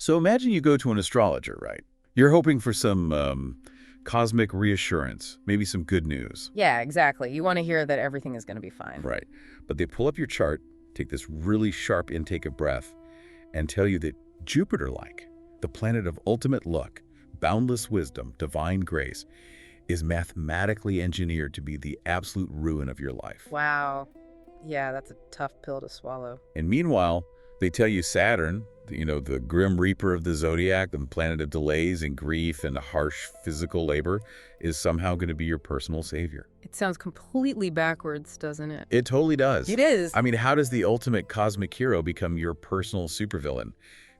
So imagine you go to an astrologer, right? You're hoping for some cosmic reassurance, maybe some good news. Yeah, exactly. You want to hear that everything is going to be fine. Right. But they pull up your chart, take this really sharp intake of breath, and tell you that Jupiter-like, the planet of ultimate luck, boundless wisdom, divine grace, is mathematically engineered to be the absolute ruin of your life. Wow. Yeah, that's a tough pill to swallow. And meanwhile, they tell you Saturn, the grim reaper of the zodiac, the planet of delays and grief and harsh physical labor, is somehow going to be your personal savior. It sounds completely backwards, doesn't it? It totally does. It is. I mean, how does the ultimate cosmic hero become your personal supervillain?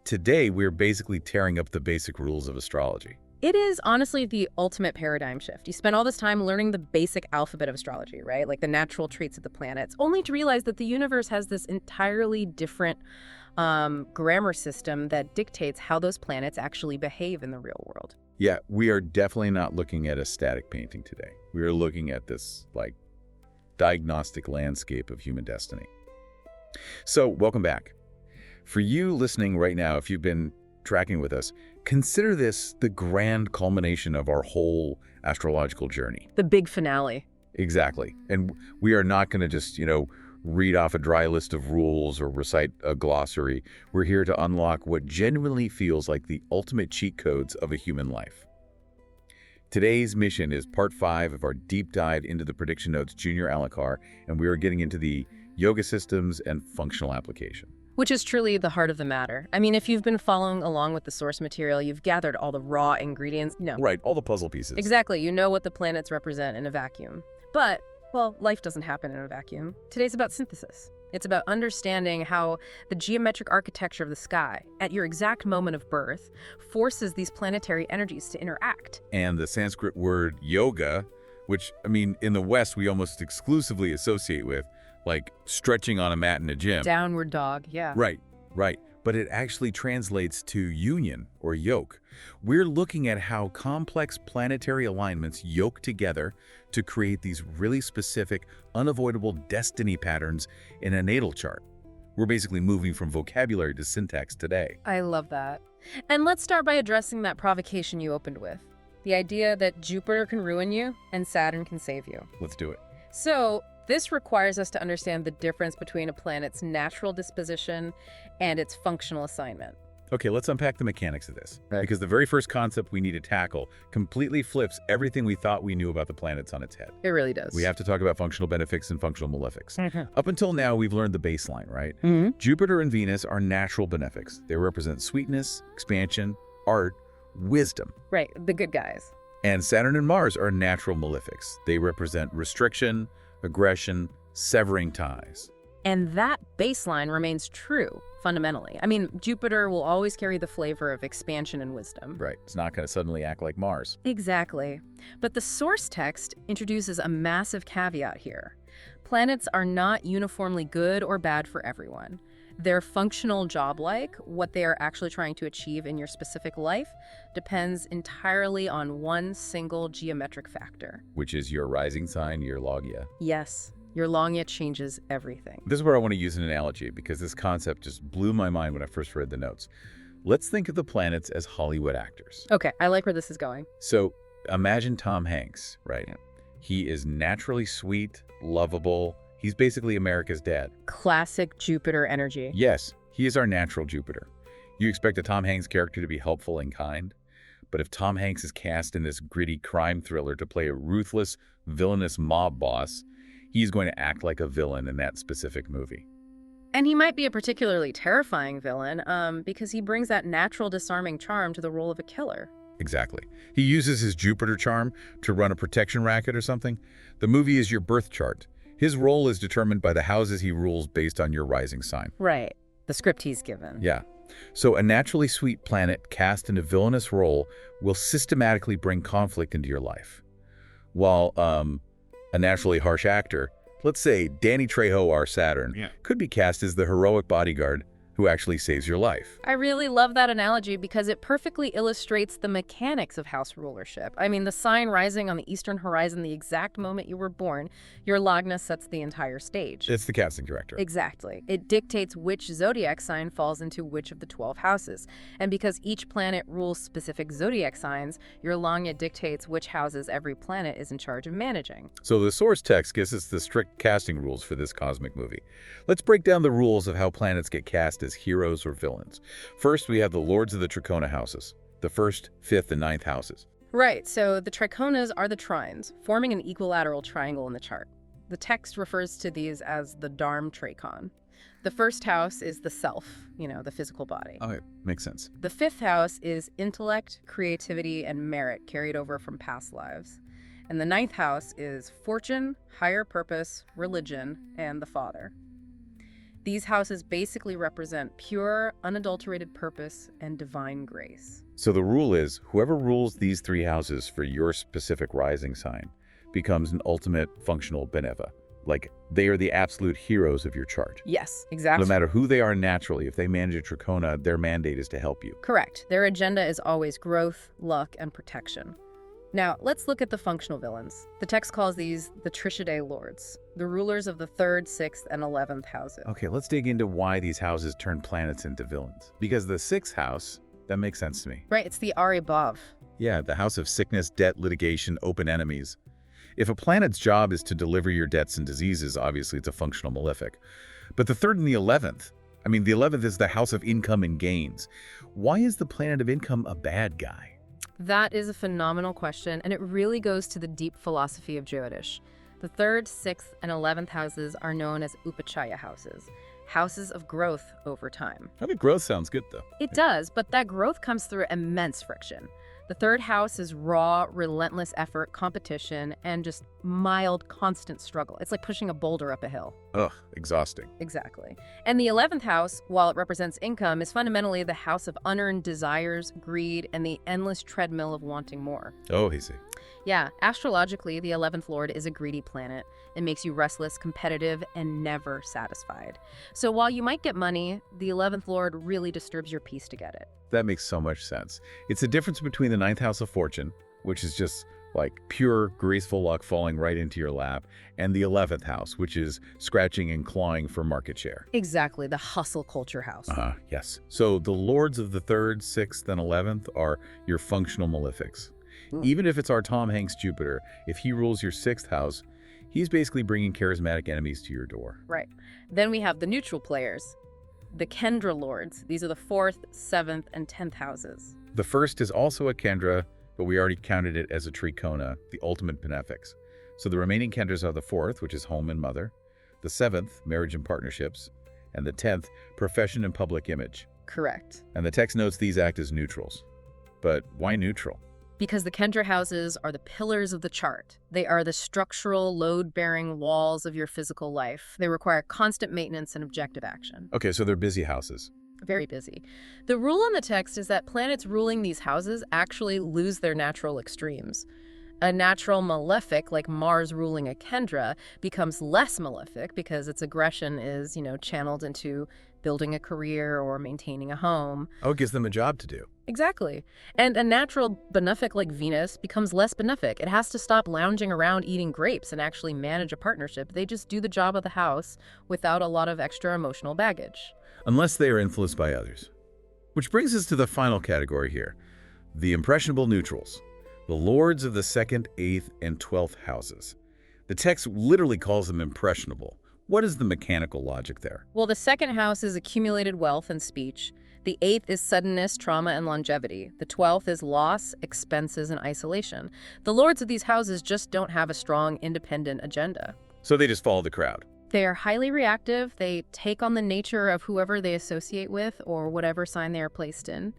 Today, we're basically tearing up the basic rules of astrology. It is honestly the ultimate paradigm shift. You spend all this time learning the basic alphabet of astrology, right? Like the natural traits of the planets, only to realize that the universe has this entirely different grammar system that dictates how those planets actually behave in the real world. Yeah, we are definitely not looking at a static painting today. We are looking at this, diagnostic landscape of human destiny. So, welcome back. For you listening right now, if you've been tracking with us, consider this the grand culmination of our whole astrological journey. The big finale. Exactly. And we are not going to just, read off a dry list of rules or recite a glossary. We're here to unlock what genuinely feels like the ultimate cheat codes of a human life. Today's mission is part 5 of our deep dive into the Prediction Notes Junior Alacar, and we are getting into the Yoga Systems and Functional Application. Which is truly the heart of the matter. I mean, if you've been following along with the source material, you've gathered all the raw ingredients. Right, all the puzzle pieces. Exactly. You know what the planets represent in a vacuum. But, well, life doesn't happen in a vacuum. Today's about synthesis. It's about understanding how the geometric architecture of the sky, at your exact moment of birth, forces these planetary energies to interact. And the Sanskrit word yoga, which, in the West, we almost exclusively associate with, stretching on a mat in a gym. Downward dog, yeah. Right. But it actually translates to union or yoke. We're looking at how complex planetary alignments yoke together to create these really specific, unavoidable destiny patterns in a natal chart. We're basically moving from vocabulary to syntax today. I love that. And let's start by addressing that provocation you opened with. The idea that Jupiter can ruin you and Saturn can save you. Let's do it. So, this requires us to understand the difference between a planet's natural disposition and its functional assignment. Okay, let's unpack the mechanics of this. Right. Because the very first concept we need to tackle completely flips everything we thought we knew about the planets on its head. It really does. We have to talk about functional benefics and functional malefics. Up until now, we've learned the baseline, right? Jupiter and Venus are natural benefics. They represent sweetness, expansion, art, wisdom. Right, the good guys. And Saturn and Mars are natural malefics. They represent restriction, aggression, severing ties. And that baseline remains true, fundamentally. Jupiter will always carry the flavor of expansion and wisdom. Right. It's not going to suddenly act like Mars. Exactly. But the source text introduces a massive caveat here. Planets are not uniformly good or bad for everyone. Their functional job-like, what they are actually trying to achieve in your specific life, depends entirely on one single geometric factor. Which is your rising sign, your loggia. Yes, your loggia changes everything. This is where I want to use an analogy because this concept just blew my mind when I first read the notes. Let's think of the planets as Hollywood actors. Okay, I like where this is going. So imagine Tom Hanks, right? He is naturally sweet, lovable. He's basically America's dad. Classic Jupiter energy. Yes, he is our natural Jupiter. You expect a Tom Hanks character to be helpful and kind, but if Tom Hanks is cast in this gritty crime thriller to play a ruthless, villainous mob boss, he's going to act like a villain in that specific movie. And he might be a particularly terrifying villain because he brings that natural disarming charm to the role of a killer. Exactly. He uses his Jupiter charm to run a protection racket or something. The movie is your birth chart. His role is determined by the houses he rules based on your rising sign. Right. The script he's given. Yeah. So a naturally sweet planet cast in a villainous role will systematically bring conflict into your life. While a naturally harsh actor, let's say Danny Trejo, our Saturn, could be cast as the heroic bodyguard who actually saves your life. I really love that analogy because it perfectly illustrates the mechanics of house rulership. I mean, the sign rising on the eastern horizon the exact moment you were born, your lagna sets the entire stage. It's the casting director. Exactly. It dictates which zodiac sign falls into which of the 12 houses. And because each planet rules specific zodiac signs, your lagna dictates which houses every planet is in charge of managing. So the source text gives us the strict casting rules for this cosmic movie. Let's break down the rules of how planets get cast as heroes or villains. First, we have the lords of the trikona houses, the 1st, 5th, and 9th houses. Right, so the trikonas are the trines, forming an equilateral triangle in the chart. The text refers to these as the Dharma trikon. The 1st house is the self, the physical body. Okay, makes sense. The 5th house is intellect, creativity, and merit carried over from past lives. And the 9th house is fortune, higher purpose, religion, and the father. These houses basically represent pure, unadulterated purpose and divine grace. So the rule is, whoever rules these 3 houses for your specific rising sign becomes an ultimate functional benefic. Like, they are the absolute heroes of your chart. Yes, exactly. No matter who they are naturally, if they manage a trikona, their mandate is to help you. Correct. Their agenda is always growth, luck, and protection. Now, let's look at the functional villains. The text calls these the Trishaday Lords, the rulers of the 3rd, 6th, and 11th houses. Okay, let's dig into why these houses turn planets into villains. Because the 6th house, that makes sense to me. Right, it's the Ari Bhav. Yeah, the house of sickness, debt, litigation, open enemies. If a planet's job is to deliver your debts and diseases, obviously it's a functional malefic. But the 3rd and the 11th, the 11th is the house of income and gains. Why is the planet of income a bad guy? That is a phenomenal question, and it really goes to the deep philosophy of Jyotish. The 3rd, 6th, and 11th houses are known as upachaya houses, houses of growth over time. I think growth sounds good, though. It does, but that growth comes through immense friction. The 3rd house is raw, relentless effort, competition, and just mild, constant struggle. It's like pushing a boulder up a hill. Ugh, exhausting. Exactly. And the 11th house, while it represents income, is fundamentally the house of unearned desires, greed, and the endless treadmill of wanting more. Oh, I see. Yeah, astrologically, the 11th lord is a greedy planet. It makes you restless, competitive, and never satisfied. So while you might get money, the 11th lord really disturbs your peace to get it. That makes so much sense. It's the difference between the 9th house of fortune, which is just like pure, graceful luck falling right into your lap, and the 11th house, which is scratching and clawing for market share. Exactly, the hustle culture house. Yes. So the lords of the 3rd, 6th, and 11th are your functional malefics. Even if it's our Tom Hanks Jupiter, if he rules your 6th house, he's basically bringing charismatic enemies to your door. Right. Then we have the neutral players, the Kendra lords. These are the 4th, 7th, and 10th houses. The 1st is also a Kendra, but we already counted it as a trikona, the ultimate benefics. So the remaining Kendras are the 4th, which is home and mother, the 7th, marriage and partnerships, and the 10th, profession and public image. Correct. And the text notes these act as neutrals. But why neutral? Because the Kendra houses are the pillars of the chart. They are the structural, load-bearing walls of your physical life. They require constant maintenance and objective action. Okay, so they're busy houses. Very busy. The rule in the text is that planets ruling these houses actually lose their natural extremes. A natural malefic, like Mars ruling a Kendra, becomes less malefic because its aggression is, channeled into building a career or maintaining a home. Oh, it gives them a job to do. Exactly. And a natural benefic like Venus becomes less benefic. It has to stop lounging around eating grapes and actually manage a partnership. They just do the job of the house without a lot of extra emotional baggage. Unless they are influenced by others. Which brings us to the final category here, the impressionable neutrals, the lords of the 2nd, 8th, and 12th houses. The text literally calls them impressionable. What is the mechanical logic there? Well, the 2nd house is accumulated wealth and speech. The 8th is suddenness, trauma, and longevity. The 12th is loss, expenses, and isolation. The lords of these houses just don't have a strong, independent agenda. So they just follow the crowd. They are highly reactive. They take on the nature of whoever they associate with or whatever sign they are placed in.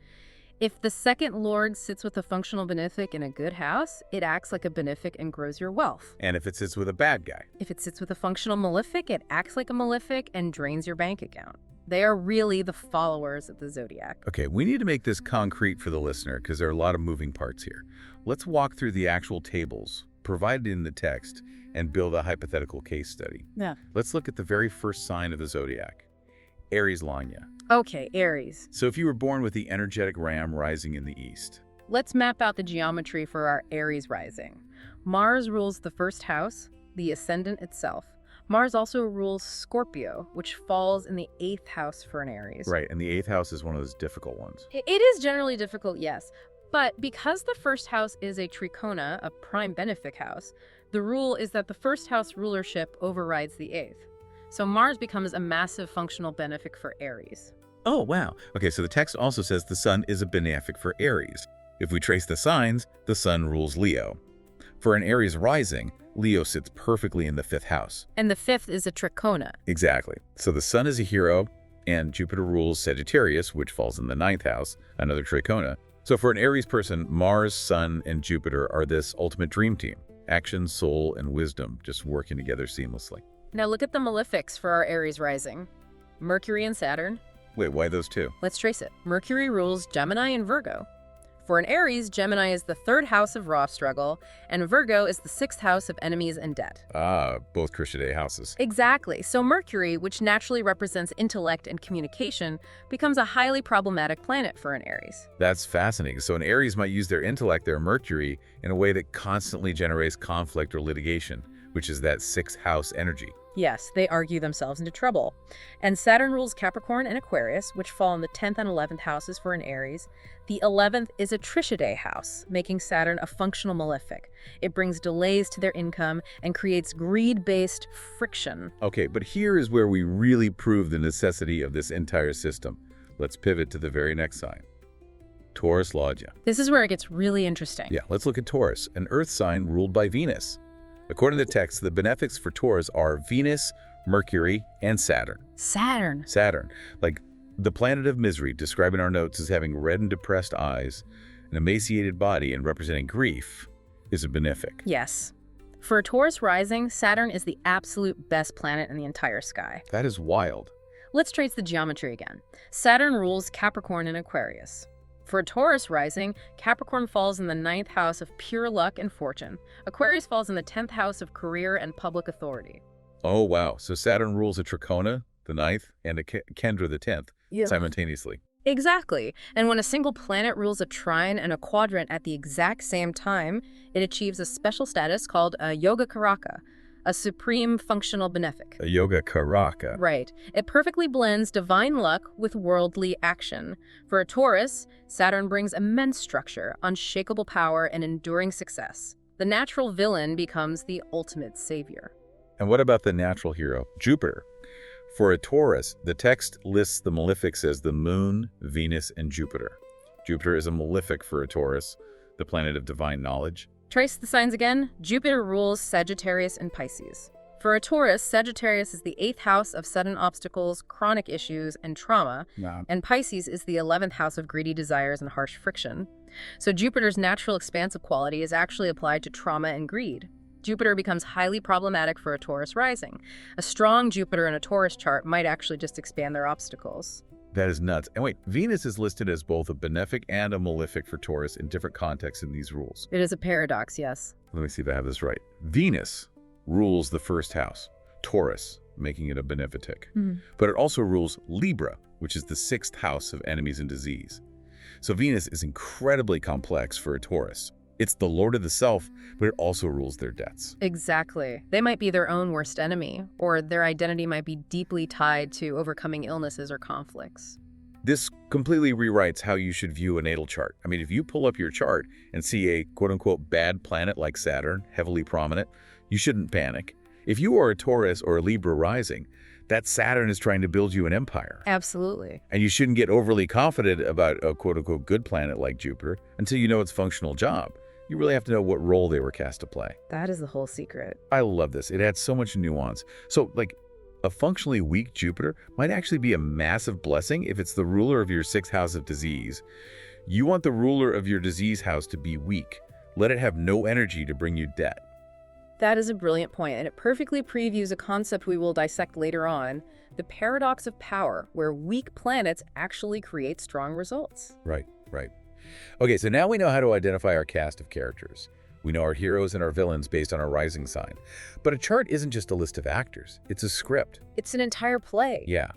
If the 2nd lord sits with a functional benefic in a good house, it acts like a benefic and grows your wealth. And if it sits with a bad guy? If it sits with a functional malefic, it acts like a malefic and drains your bank account. They are really the followers of the zodiac. Okay, we need to make this concrete for the listener because there are a lot of moving parts here. Let's walk through the actual tables provided in the text and build a hypothetical case study. Yeah. Let's look at the very first sign of the zodiac, Aries Lagna. Okay, Aries. So if you were born with the energetic ram rising in the east. Let's map out the geometry for our Aries rising. Mars rules the first house, the ascendant itself. Mars also rules Scorpio, which falls in the 8th house for an Aries. Right, and the 8th house is one of those difficult ones. It is generally difficult, yes. But because the first house is a trikona, a prime benefic house, the rule is that the first house rulership overrides the 8th. So Mars becomes a massive functional benefic for Aries. Oh, wow. Okay, so the text also says the sun is a benefic for Aries. If we trace the signs, the sun rules Leo. For an Aries rising, Leo sits perfectly in the 5th house. And the 5th is a trikona. Exactly. So the sun is a hero, and Jupiter rules Sagittarius, which falls in the 9th house, another trikona. So for an Aries person, Mars, Sun, and Jupiter are this ultimate dream team. Action, soul, and wisdom just working together seamlessly. Now look at the malefics for our Aries rising. Mercury and Saturn. Wait, why those two? Let's trace it. Mercury rules Gemini and Virgo. For an Aries, Gemini is the 3rd house of raw struggle, and Virgo is the 6th house of enemies and debt. Ah, both Christian houses. Exactly. So Mercury, which naturally represents intellect and communication, becomes a highly problematic planet for an Aries. That's fascinating. So an Aries might use their intellect, their Mercury, in a way that constantly generates conflict or litigation, which is that 6th house energy. Yes, they argue themselves into trouble. And Saturn rules Capricorn and Aquarius, which fall in the 10th and 11th houses for an Aries. The 11th is a Trishade house, making Saturn a functional malefic. It brings delays to their income and creates greed-based friction. Okay, but here is where we really prove the necessity of this entire system. Let's pivot to the very next sign. Taurus Loggia. This is where it gets really interesting. Yeah, let's look at Taurus, an earth sign ruled by Venus. According to the text, the benefics for Taurus are Venus, Mercury, and Saturn. Saturn, like the planet of misery, describing our notes as having red and depressed eyes, an emaciated body, and representing grief, is a benefic. Yes. For a Taurus rising, Saturn is the absolute best planet in the entire sky. That is wild. Let's trace the geometry again. Saturn rules Capricorn and Aquarius. For a Taurus rising, Capricorn falls in the 9th house of pure luck and fortune. Aquarius falls in the 10th house of career and public authority. Oh, wow. So Saturn rules a trikona, the 9th, and a kendra, the 10th, simultaneously. Exactly. And when a single planet rules a trine and a quadrant at the exact same time, it achieves a special status called a Yoga Karaka, a supreme functional benefic. A Yoga Karaka. Right. It perfectly blends divine luck with worldly action. For a Taurus, Saturn brings immense structure, unshakable power, and enduring success. The natural villain becomes the ultimate savior. And what about the natural hero, Jupiter? For a Taurus, the text lists the malefics as the Moon, Venus, and Jupiter. Jupiter is a malefic for a Taurus, the planet of divine knowledge. Trace the signs again. Jupiter rules Sagittarius and Pisces. For a Taurus, Sagittarius is the 8th house of sudden obstacles, chronic issues, and trauma, and Pisces is the 11th house of greedy desires and harsh friction. So Jupiter's natural expansive quality is actually applied to trauma and greed. Jupiter becomes highly problematic for a Taurus rising. A strong Jupiter in a Taurus chart might actually just expand their obstacles. That is nuts. And wait, Venus is listed as both a benefic and a malefic for Taurus in different contexts in these rules. It is a paradox, yes. Let me see if I have this right. Venus rules the 1st house, Taurus, making it a benefic. But it also rules Libra, which is the 6th house of enemies and disease. So Venus is incredibly complex for a Taurus. It's the lord of the self, but it also rules their debts. Exactly. They might be their own worst enemy, or their identity might be deeply tied to overcoming illnesses or conflicts. This completely rewrites how you should view a natal chart. I mean, if you pull up your chart and see a quote-unquote bad planet like Saturn, heavily prominent, you shouldn't panic. If you are a Taurus or a Libra rising, that Saturn is trying to build you an empire. Absolutely. And you shouldn't get overly confident about a quote-unquote good planet like Jupiter until you know its functional job. You really have to know what role they were cast to play. That is the whole secret. I love this. It adds so much nuance. So, like, a functionally weak Jupiter might actually be a massive blessing if it's the ruler of your 6th house of disease. You want the ruler of your disease house to be weak. Let it have no energy to bring you debt. That is a brilliant point, and it perfectly previews a concept we will dissect later on, the paradox of power, where weak planets actually create strong results. Right. Okay, so now we know how to identify our cast of characters. We know our heroes and our villains based on our rising sign. But a chart isn't just a list of actors. It's a script. It's an entire play. Yeah.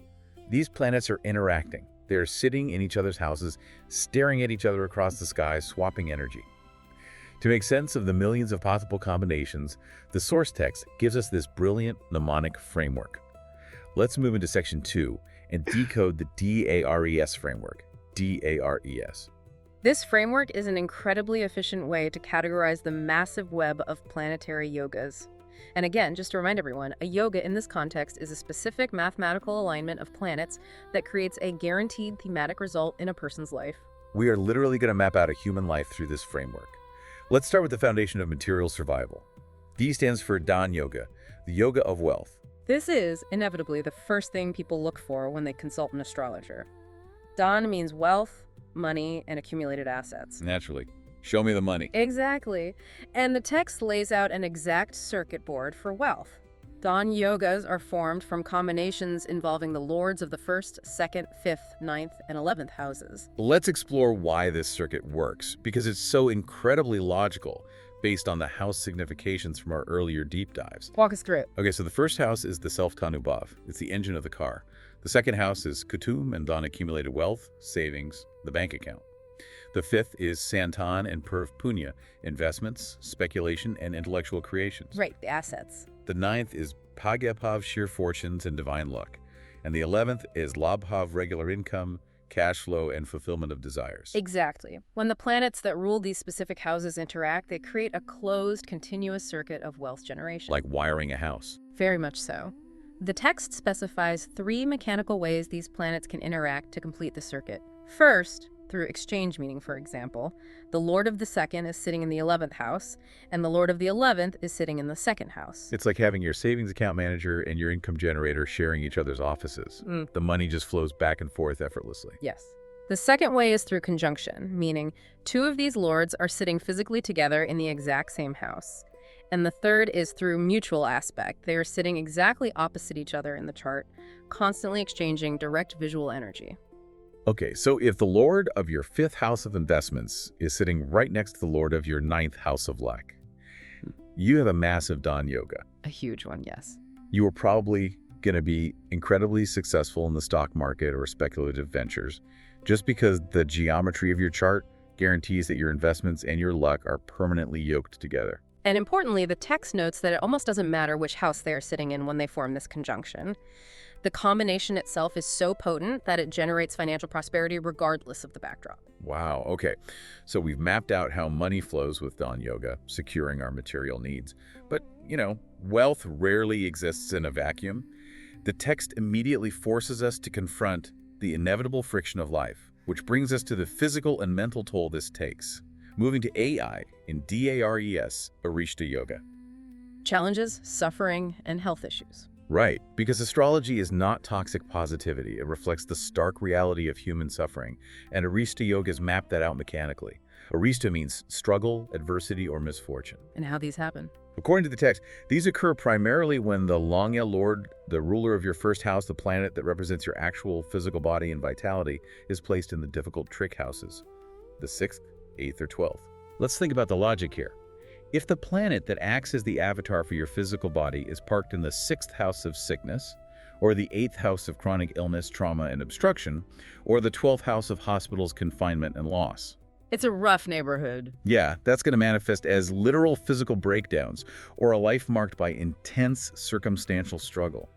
These planets are interacting. They are sitting in each other's houses, staring at each other across the sky, swapping energy. To make sense of the millions of possible combinations, the source text gives us this brilliant mnemonic framework. Let's move into section 2 and decode the D.A.R.E.S framework. D.A.R.E.S. This framework is an incredibly efficient way to categorize the massive web of planetary yogas. And again, just to remind everyone, a yoga in this context is a specific mathematical alignment of planets that creates a guaranteed thematic result in a person's life. We are literally going to map out a human life through this framework. Let's start with the foundation of material survival. D stands for Dhan Yoga, the yoga of wealth. This is, inevitably, the first thing people look for when they consult an astrologer. Dhan means wealth, money, and accumulated assets. Naturally. Show me the money. Exactly. And the text lays out an exact circuit board for wealth. Dhan yogas are formed from combinations involving the lords of the 1st, 2nd, 5th, 9th, and 11th houses. Let's explore why this circuit works, because it's so incredibly logical based on the house significations from our earlier deep dives. Walk us through it. Okay, so the first house is the self-tanubhav. It's the engine of the car. The second house is kutum and Dhan accumulated wealth, savings, the bank account. The 5th is Santan and Purv Punya, investments, speculation, and intellectual creations. Right, the assets. The 9th is Bhagyapav, sheer fortunes and divine luck. And the 11th is Labhav, regular income, cash flow, and fulfillment of desires. Exactly. When the planets that rule these specific houses interact, they create a closed, continuous circuit of wealth generation. Like wiring a house. Very much so. The text specifies 3 mechanical ways these planets can interact to complete the circuit. First, through exchange meaning, for example, the Lord of the 2nd is sitting in the 11th house, and the Lord of the 11th is sitting in the 2nd house. It's like having your savings account manager and your income generator sharing each other's offices. The money just flows back and forth effortlessly. Yes. The second way is through conjunction, meaning 2 of these lords are sitting physically together in the exact same house. And the third is through mutual aspect. They are sitting exactly opposite each other in the chart, constantly exchanging direct visual energy. Okay, so if the Lord of your 5th house of investments is sitting right next to the Lord of your 9th house of luck, you have a massive Dhan yoga. A huge one, yes. You are probably going to be incredibly successful in the stock market or speculative ventures just because the geometry of your chart guarantees that your investments and your luck are permanently yoked together. And importantly, the text notes that it almost doesn't matter which house they are sitting in when they form this conjunction. The combination itself is so potent that it generates financial prosperity regardless of the backdrop. Wow, okay. So we've mapped out how money flows with Dhan Yoga, securing our material needs. But, wealth rarely exists in a vacuum. The text immediately forces us to confront the inevitable friction of life, which brings us to the physical and mental toll this takes. Moving to AI in D.A.R.E.S, Arishta Yoga. Challenges, suffering, and health issues. Right, because astrology is not toxic positivity. It reflects the stark reality of human suffering, and Arishta Yogas map that out mechanically. Arishta means struggle, adversity, or misfortune. And how these happen. According to the text, these occur primarily when the Langya Lord, the ruler of your 1st house, the planet that represents your actual physical body and vitality, is placed in the difficult trick houses, the 6th, 8th, or 12th. Let's think about the logic here. If the planet that acts as the avatar for your physical body is parked in the 6th house of sickness, or the 8th house of chronic illness, trauma, and obstruction, or the 12th house of hospitals, confinement, and loss. It's a rough neighborhood. Yeah, that's going to manifest as literal physical breakdowns, or a life marked by intense circumstantial struggle.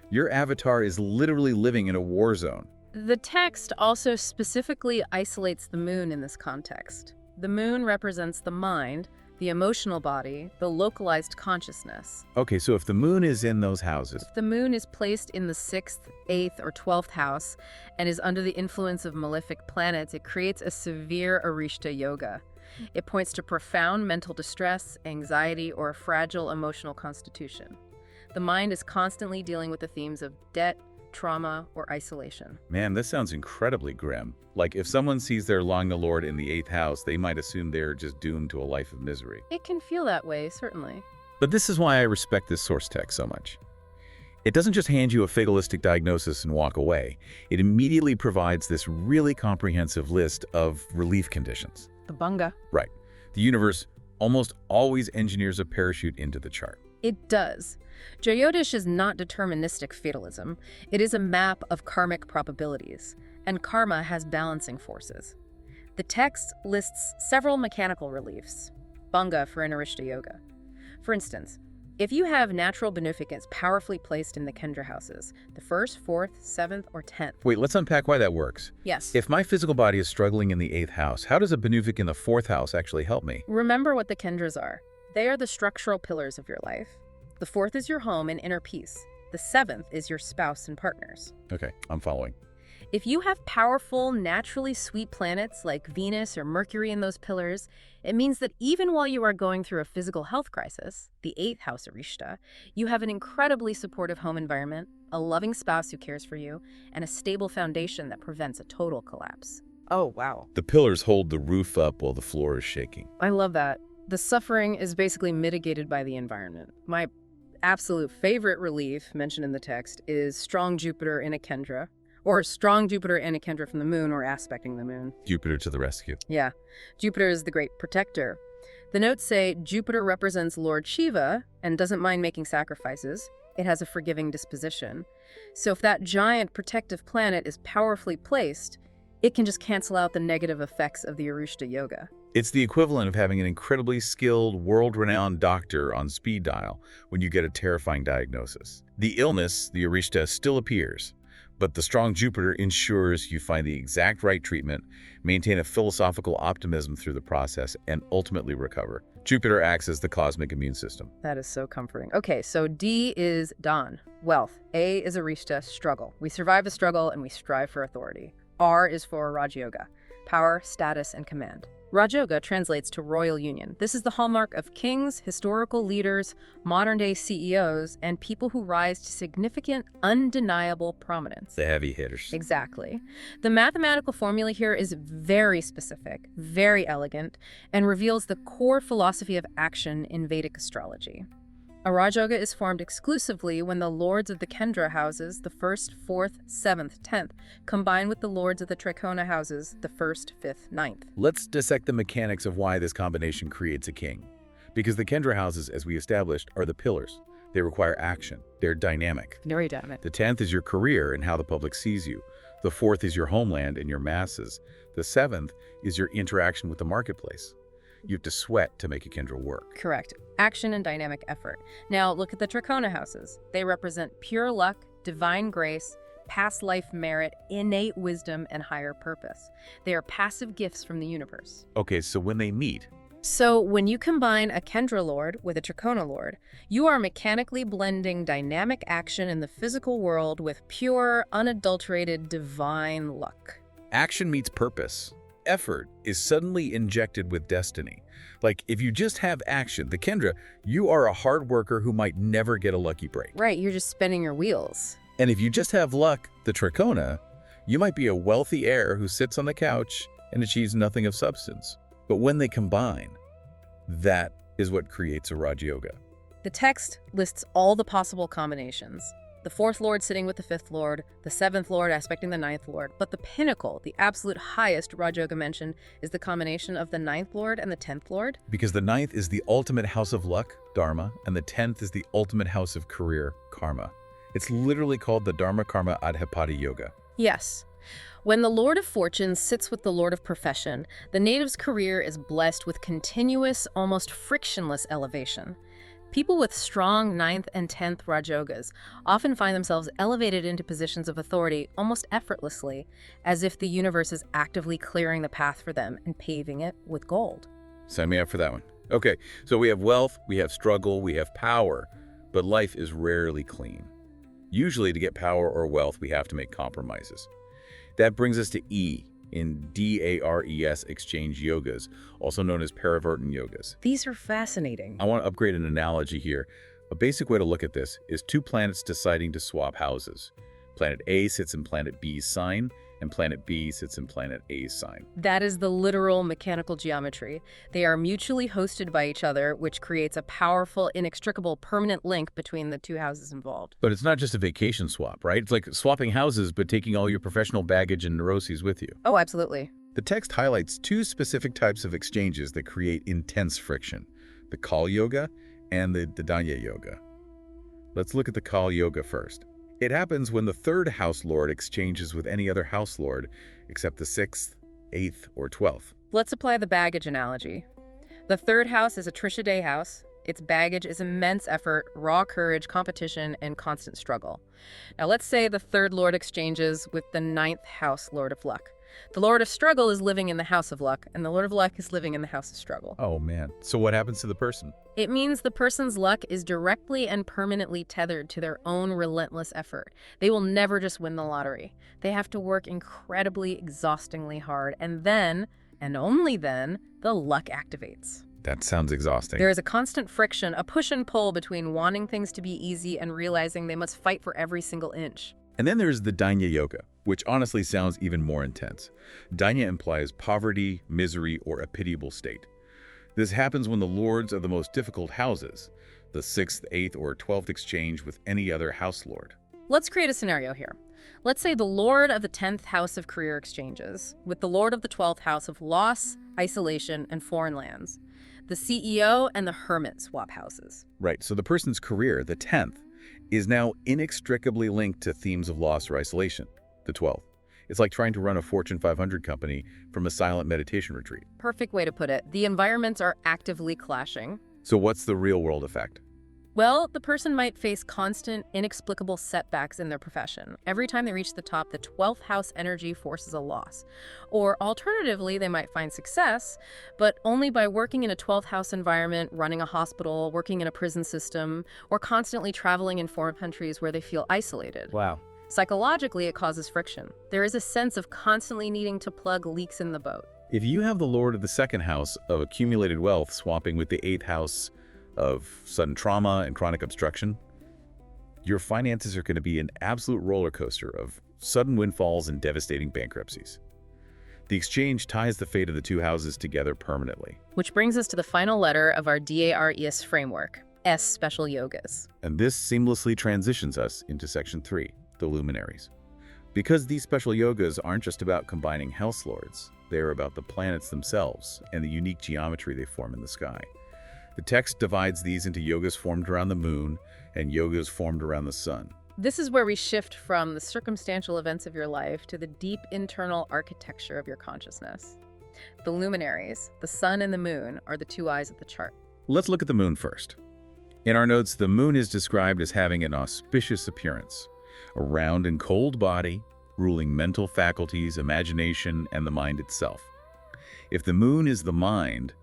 Your avatar is literally living in a war zone. The text also specifically isolates the moon in this context. The moon represents the mind, the emotional body, the localized consciousness. Okay, so if the moon is in those houses. If the moon is placed in the 6th, 8th, or 12th house and is under the influence of malefic planets, it creates a severe Arishta yoga. It points to profound mental distress, anxiety, or a fragile emotional constitution. The mind is constantly dealing with the themes of debt, trauma, or isolation. Man, this sounds incredibly grim. Like if someone sees their Langya Lord in the 8th house, they might assume they're just doomed to a life of misery. It can feel that way, certainly. But this is why I respect this source text so much. It doesn't just hand you a fatalistic diagnosis and walk away. It immediately provides this really comprehensive list of relief conditions. The bunga. Right. The universe almost always engineers a parachute into the chart. It does. Jyotish is not deterministic fatalism. It is a map of karmic probabilities, and karma has balancing forces. The text lists several mechanical reliefs, Bhanga for an Arishta Yoga. For instance, if you have natural benefics powerfully placed in the Kendra houses, the 1st, 4th, 7th, or 10th. Wait, let's unpack why that works. Yes. If my physical body is struggling in the 8th house, how does a benefic in the 4th house actually help me? Remember what the Kendras are. They are the structural pillars of your life. The 4th is your home and inner peace. The 7th is your spouse and partners. Okay, I'm following. If you have powerful, naturally sweet planets like Venus or Mercury in those pillars, it means that even while you are going through a physical health crisis, the 8th house Arishta, you have an incredibly supportive home environment, a loving spouse who cares for you, and a stable foundation that prevents a total collapse. Oh, wow. The pillars hold the roof up while the floor is shaking. I love that. The suffering is basically mitigated by the environment. My absolute favorite relief mentioned in the text is strong Jupiter in a Kendra, or strong Jupiter and a Kendra from the moon or aspecting the moon. Jupiter to the rescue. Yeah. Jupiter is the great protector. The notes say Jupiter represents Lord Shiva and doesn't mind making sacrifices. It has a forgiving disposition. So if that giant protective planet is powerfully placed, it can just cancel out the negative effects of the Arishta Yoga. It's the equivalent of having an incredibly skilled, world-renowned doctor on speed dial when you get a terrifying diagnosis. The illness, the Arishta, still appears, but the strong Jupiter ensures you find the exact right treatment, maintain a philosophical optimism through the process, and ultimately recover. Jupiter acts as the cosmic immune system. That is so comforting. Okay, so D is Dawn, wealth. A is Arishta, struggle. We survive the struggle and we strive for authority. R is for Raj Yoga, power, status, and command. Raj Yoga translates to royal union. This is the hallmark of kings, historical leaders, modern-day CEOs, and people who rise to significant, undeniable prominence. The heavy hitters. Exactly. The mathematical formula here is very specific, very elegant, and reveals the core philosophy of action in Vedic astrology. A Raj Yoga is formed exclusively when the lords of the Kendra houses, the 1st, 4th, 7th, 10th, combine with the lords of the Trikona houses, the 1st, 5th, 9th. Let's dissect the mechanics of why this combination creates a king. Because the Kendra houses, as we established, are the pillars. They require action. They're dynamic. Very dynamic. The 10th is your career and how the public sees you. The 4th is your homeland and your masses. The 7th is your interaction with the marketplace. You have to sweat to make a Kendra work. Correct. Action and dynamic effort. Now look at the Trikona houses. They represent pure luck, divine grace, past life merit, innate wisdom, and higher purpose. They are passive gifts from the universe. Okay, so when they meet, So when you combine a Kendra Lord with a Trikona Lord, you are mechanically blending dynamic action in the physical world with pure, unadulterated, divine luck. action meets purpose. Effort is suddenly injected with destiny. Like, if you just have action, the Kendra, you are a hard worker who might never get a lucky break. Right, you're just spinning your wheels. And if you just have luck, the Trikona, you might be a wealthy heir who sits on the couch and achieves nothing of substance. But when they combine, that is what creates a Raj Yoga. The text lists all the possible combinations. The 4th Lord sitting with the 5th Lord, the 7th Lord aspecting the 9th Lord, but the pinnacle, the absolute highest Raj Yoga mentioned, is the combination of the 9th Lord and the 10th Lord. Because the 9th is the ultimate house of luck, Dharma, and the 10th is the ultimate house of career, Karma. It's literally called the Dharma Karma Adhipati Yoga. Yes. When the Lord of Fortune sits with the Lord of Profession, the native's career is blessed with continuous, almost frictionless elevation. People with strong 9th and 10th Raj Yogas often find themselves elevated into positions of authority almost effortlessly, as if the universe is actively clearing the path for them and paving it with gold. Sign me up for that one. Okay, so we have wealth, we have struggle, we have power, but life is rarely clean. Usually to get power or wealth, we have to make compromises. That brings us to E in D.A.R.E.S. exchange yogas, also known as Parivartan yogas. These are fascinating. I want to upgrade an analogy here. A basic way to look at this is two planets deciding to swap houses. Planet A sits in planet B's sign, and planet B sits in planet A's sign. That is the literal mechanical geometry. They are mutually hosted by each other, which creates a powerful, inextricable, permanent link between the two houses involved. But it's not just a vacation swap, right? It's like swapping houses, but taking all your professional baggage and neuroses with you. Oh, absolutely. The text highlights two specific types of exchanges that create intense friction: the Kali Yoga and the Danya Yoga. Let's look at the Kali Yoga first. It happens when the third house lord exchanges with any other house lord except the 6th, 8th, or 12th. Let's apply the baggage analogy. The third house is a Trisha Day house. Its baggage is immense effort, raw courage, competition, and constant struggle. Now let's say the third lord exchanges with the 9th house lord of luck. The lord of struggle is living in the house of luck, and the lord of luck is living in the house of struggle. Oh man. So what happens to the person? It means the person's luck is directly and permanently tethered to their own relentless effort. They will never just win the lottery. They have to work incredibly, exhaustingly hard, and then, and only then, the luck activates. That sounds exhausting. There is a constant friction, a push and pull between wanting things to be easy and realizing they must fight for every single inch. And then there's the Danya Yoga, which honestly sounds even more intense. Danya implies poverty, misery, or a pitiable state. This happens when the lords of the most difficult houses, the 6th, 8th, or 12th exchange with any other house lord. Let's create a scenario here. Let's say the lord of the 10th house of career exchanges with the lord of the 12th house of loss, isolation, and foreign lands. The CEO and the hermit swap houses. Right, so the person's career, the 10th, is now inextricably linked to themes of loss or isolation, the 12th. It's like trying to run a Fortune 500 company from a silent meditation retreat. Perfect way to put it. The environments are actively clashing. So what's the real-world effect? Well, the person might face constant, inexplicable setbacks in their profession. Every time they reach the top, the 12th house energy forces a loss. Or alternatively, they might find success, but only by working in a 12th house environment, running a hospital, working in a prison system, or constantly traveling in foreign countries where they feel isolated. Wow. Psychologically, it causes friction. There is a sense of constantly needing to plug leaks in the boat. If you have the lord of the 2nd house of accumulated wealth swapping with the 8th house of sudden trauma and chronic obstruction, your finances are going to be an absolute roller coaster of sudden windfalls and devastating bankruptcies. The exchange ties the fate of the two houses together permanently. Which brings us to the final letter of our D.A.R.E.S framework, S special yogas. And this seamlessly transitions us into section 3, the luminaries. Because these special yogas aren't just about combining house lords, they are about the planets themselves and the unique geometry they form in the sky. The text divides these into yogas formed around the moon and yogas formed around the sun. This is where we shift from the circumstantial events of your life to the deep internal architecture of your consciousness. The luminaries, the sun and the moon, are the two eyes of the chart. Let's look at the moon first. In our notes, the moon is described as having an auspicious appearance, a round and cold body, ruling mental faculties, imagination, and the mind itself. If the moon is the mind,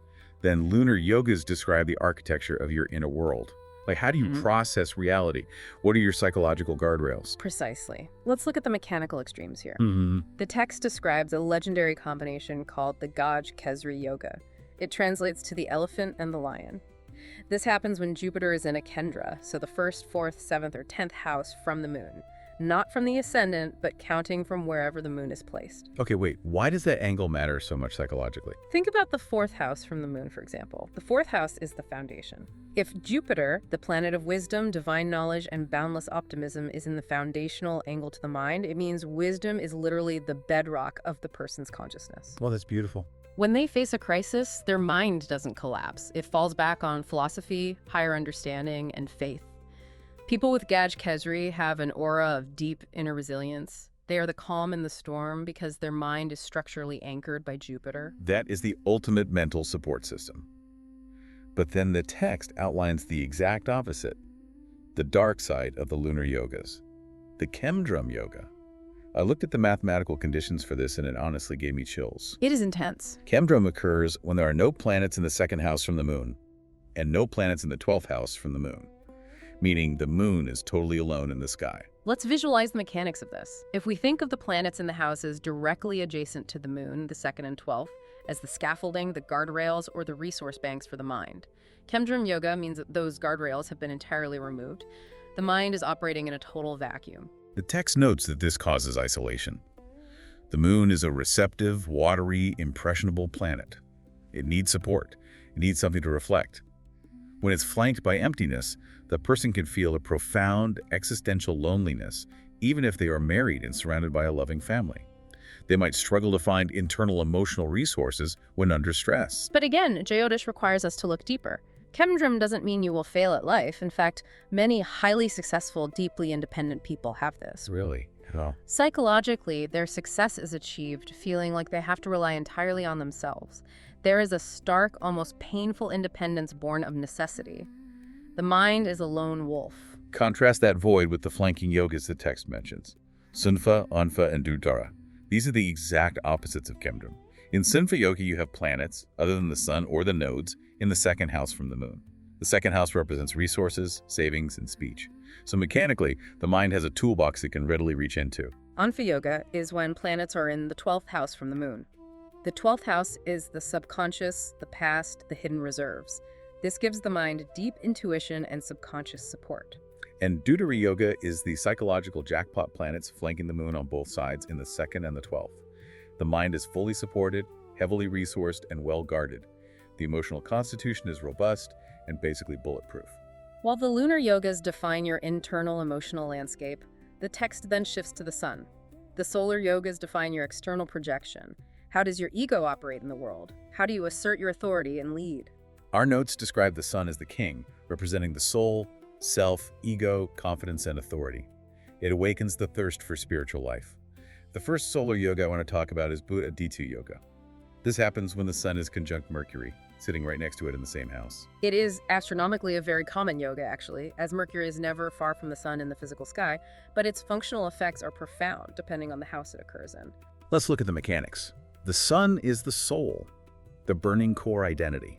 then lunar yogas describe the architecture of your inner world. Like, how do you process reality? What are your psychological guardrails? Precisely. Let's look at the mechanical extremes here. Mm-hmm. The text describes a legendary combination called the Gaj-Khezri Yoga. It translates to the elephant and the lion. This happens when Jupiter is in a Kendra, so the 1st, 4th, 7th, or 10th house from the moon. Not from the ascendant, but counting from wherever the moon is placed. Okay, wait. Why does that angle matter so much psychologically? Think about the 4th house from the moon, for example. The 4th house is the foundation. If Jupiter, the planet of wisdom, divine knowledge, and boundless optimism, is in the foundational angle to the mind, it means wisdom is literally the bedrock of the person's consciousness. Well, that's beautiful. When they face a crisis, their mind doesn't collapse. It falls back on philosophy, higher understanding, and faith. People with Gaj-Khezri have an aura of deep inner resilience. They are the calm in the storm because their mind is structurally anchored by Jupiter. That is the ultimate mental support system. But then the text outlines the exact opposite, the dark side of the lunar yogas, the Chemdrum yoga. I looked at the mathematical conditions for this and it honestly gave me chills. It is intense. Chemdrum occurs when there are no planets in the 2nd house from the moon and no planets in the 12th house from the moon, meaning the moon is totally alone in the sky. Let's visualize the mechanics of this. If we think of the planets in the houses directly adjacent to the moon, the 2nd and 12th, as the scaffolding, the guardrails, or the resource banks for the mind. Chemdrum yoga means that those guardrails have been entirely removed. The mind is operating in a total vacuum. The text notes that this causes isolation. The moon is a receptive, watery, impressionable planet. It needs support. It needs something to reflect. When it's flanked by emptiness, the person can feel a profound existential loneliness, even if they are married and surrounded by a loving family. They might struggle to find internal emotional resources when under stress. But again, Jyotish requires us to look deeper. Chemdram doesn't mean you will fail at life. In fact, many highly successful, deeply independent people have this. Really? Oh. Psychologically, their success is achieved feeling like they have to rely entirely on themselves. There is a stark, almost painful independence born of necessity. The mind is a lone wolf. Contrast that void with the flanking yogas the text mentions. Sunfa, Anfa, and Dudara. These are the exact opposites of Chemdram. In Sunfa Yoga, you have planets, other than the sun or the nodes, in the second house from the moon. The second house represents resources, savings, and speech. So mechanically, the mind has a toolbox it can readily reach into. Anfa Yoga is when planets are in the 12th house from the moon. The 12th house is the subconscious, the past, the hidden reserves. This gives the mind deep intuition and subconscious support. And Dudara Yoga is the psychological jackpot planets flanking the moon on both sides in the 2nd and the 12th. The mind is fully supported, heavily resourced, and well guarded. The emotional constitution is robust and basically bulletproof. While the lunar yogas define your internal emotional landscape, the text then shifts to the sun. The solar yogas define your external projection. How does your ego operate in the world? How do you assert your authority and lead? Our notes describe the sun as the king, representing the soul, self, ego, confidence, and authority. It awakens the thirst for spiritual life. The first solar yoga I want to talk about is Buddha D2 Yoga. This happens when the sun is conjunct Mercury, sitting right next to it in the same house. It is astronomically a very common yoga, actually, as Mercury is never far from the sun in the physical sky, but its functional effects are profound depending on the house it occurs in. Let's look at the mechanics. The sun is the soul, the burning core identity.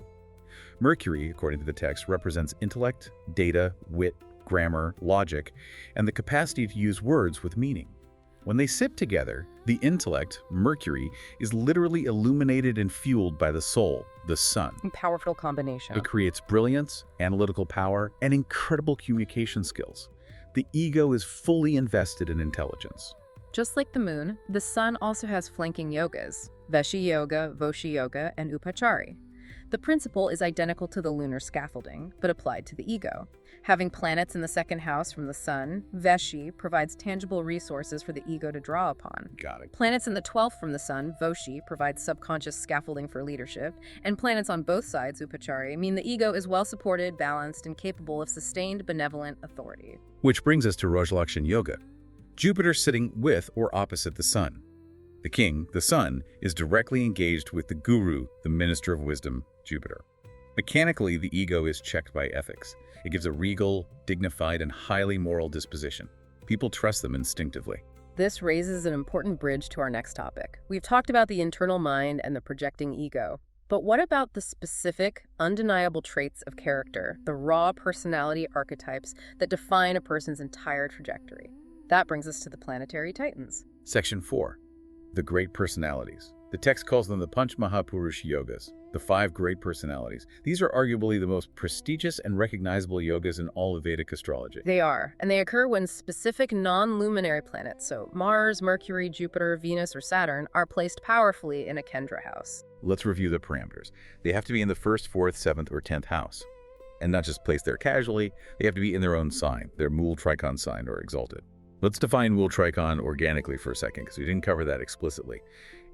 Mercury, according to the text, represents intellect, data, wit, grammar, logic, and the capacity to use words with meaning. When they sit together, the intellect, Mercury, is literally illuminated and fueled by the soul, the sun. Powerful combination. It creates brilliance, analytical power, and incredible communication skills. The ego is fully invested in intelligence. Just like the moon, the sun also has flanking yogas, Veshi Yoga, Voshi Yoga, and Upachari. The principle is identical to the lunar scaffolding, but applied to the ego. Having planets in the second house from the sun, Veshi provides tangible resources for the ego to draw upon. Got it. Planets in the 12th from the sun, Voshi, provides subconscious scaffolding for leadership, and planets on both sides, Upachari, mean the ego is well supported, balanced, and capable of sustained benevolent authority. Which brings us to Rajyogas Yoga. Jupiter sitting with or opposite the sun. The king, the sun, is directly engaged with the guru, the minister of wisdom, Jupiter. Mechanically, the ego is checked by ethics. It gives a regal, dignified, and highly moral disposition. People trust them instinctively. This raises an important bridge to our next topic. We've talked about the internal mind and the projecting ego. But what about the specific, undeniable traits of character, the raw personality archetypes that define a person's entire trajectory? That brings us to the planetary titans. Section 4. The Great Personalities. The text calls them the Panchmahapurush Yogas, the 5 great personalities. These are arguably the most prestigious and recognizable yogas in all of Vedic astrology. They are, and they occur when specific non-luminary planets, so Mars, Mercury, Jupiter, Venus, or Saturn, are placed powerfully in a Kendra house. Let's review the parameters. They have to be in the 1st, 4th, 7th, or 10th house. And not just placed there casually, they have to be in their own sign, their Mool Tricon sign or exalted. Let's define Mool Tricon organically for a second, because we didn't cover that explicitly.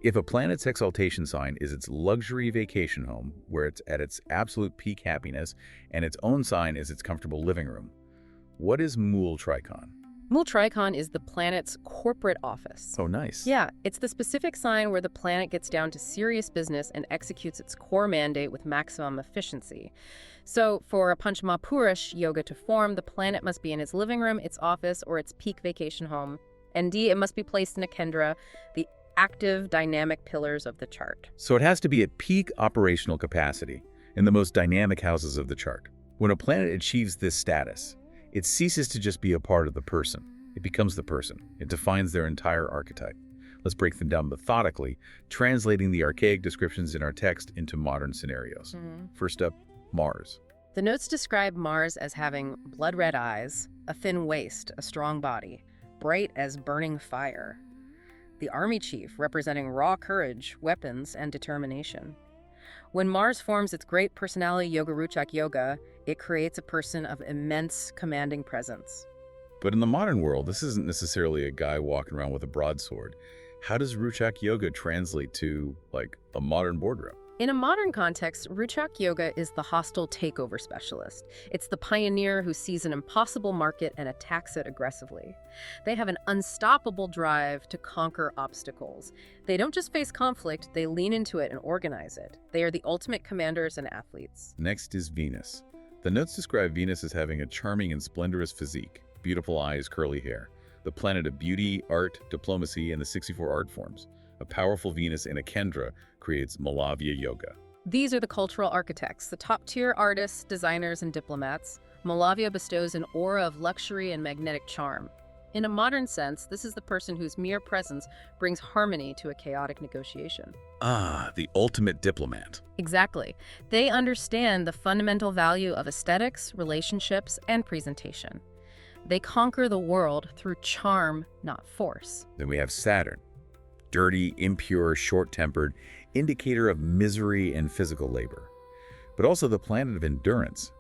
If a planet's exaltation sign is its luxury vacation home, where it's at its absolute peak happiness, and its own sign is its comfortable living room, what is Mool Tricon? Mool Tricon is the planet's corporate office. Oh, nice. Yeah, it's the specific sign where the planet gets down to serious business and executes its core mandate with maximum efficiency. So for a Panchmahapurush yoga to form, the planet must be in its living room, its office, or its peak vacation home. And D, it must be placed in a Kendra, the active, dynamic pillars of the chart. So it has to be at peak operational capacity in the most dynamic houses of the chart. When a planet achieves this status, it ceases to just be a part of the person. It becomes the person. It defines their entire archetype. Let's break them down methodically, translating the archaic descriptions in our text into modern scenarios. First up, Mars. The notes describe Mars as having blood-red eyes, a thin waist, a strong body, bright as burning fire. The army chief, representing raw courage, weapons, and determination. When Mars forms its great personality Yoga Ruchak Yoga, it creates a person of immense commanding presence. But in the modern world, this isn't necessarily a guy walking around with a broadsword. How does Ruchak Yoga translate to, like, a modern boardroom? In a modern context, Rajyoga Yoga is the hostile takeover specialist. It's the pioneer who sees an impossible market and attacks it aggressively. They have an unstoppable drive to conquer obstacles. They don't just face conflict, they lean into it and organize it. They are the ultimate commanders and athletes. Next is Venus. The notes describe Venus as having a charming and splendorous physique, beautiful eyes, curly hair, the planet of beauty, art, diplomacy, and the 64 art forms. A powerful Venus in a Kendra creates Malavya Yoga. These are the cultural architects, the top-tier artists, designers, and diplomats. Malavya bestows an aura of luxury and magnetic charm. In a modern sense, this is the person whose mere presence brings harmony to a chaotic negotiation. Ah, the ultimate diplomat. Exactly. They understand the fundamental value of aesthetics, relationships, and presentation. They conquer the world through charm, not force. Then we have Saturn. Dirty, impure, short-tempered, indicator of misery and physical labor. But also the planet of endurance.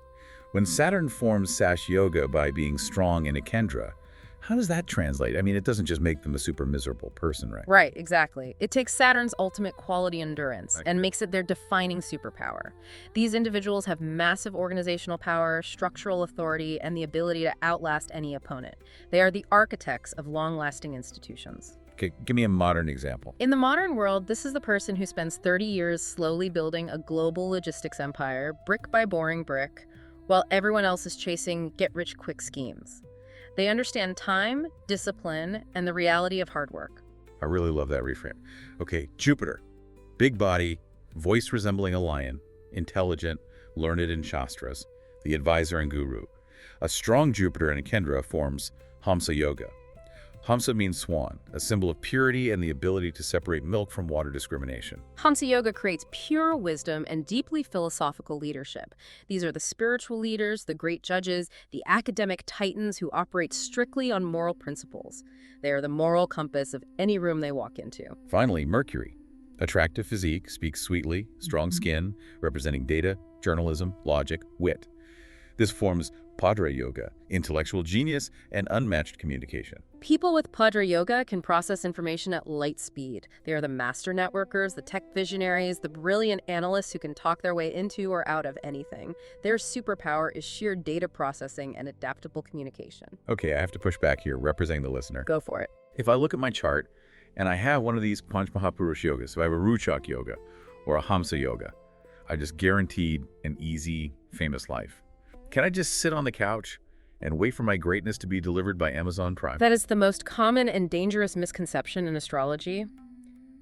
When Saturn forms Sash Yoga by being strong in a Kendra, how does that translate? I mean, it doesn't just make them a super miserable person, right? Right, exactly. It takes Saturn's ultimate quality endurance and makes it their defining superpower. These individuals have massive organizational power, structural authority, and the ability to outlast any opponent. They are the architects of long-lasting institutions. Okay, give me a modern example. In the modern world, this is the person who spends 30 years slowly building a global logistics empire, brick by boring brick, while everyone else is chasing get-rich-quick schemes. They understand time, discipline, and the reality of hard work. I really love that reframe. Okay, Jupiter. Big body, voice resembling a lion, intelligent, learned in Shastras, the advisor and guru. A strong Jupiter in a Kendra forms Hamsa Yoga. Hamsa means swan, a symbol of purity and the ability to separate milk from water discrimination. Hamsa Yoga creates pure wisdom and deeply philosophical leadership. These are the spiritual leaders, the great judges, the academic titans who operate strictly on moral principles. They are the moral compass of any room they walk into. Finally, Mercury. Attractive physique, speaks sweetly, strong skin, representing data, journalism, logic, wit. This forms Padra Yoga, intellectual genius, and unmatched communication. People with Padra Yoga can process information at light speed. They are the master networkers, the tech visionaries, the brilliant analysts who can talk their way into or out of anything. Their superpower is sheer data processing and adaptable communication. Okay, I have to push back here, representing the listener. Go for it. If I look at my chart and I have one of these Panchmahapurush Yogas, so I have a Rajyoga Yoga or a Hamsa Yoga, I just guaranteed an easy, famous life. Can I just sit on the couch and wait for my greatness to be delivered by Amazon Prime? That is the most common and dangerous misconception in astrology.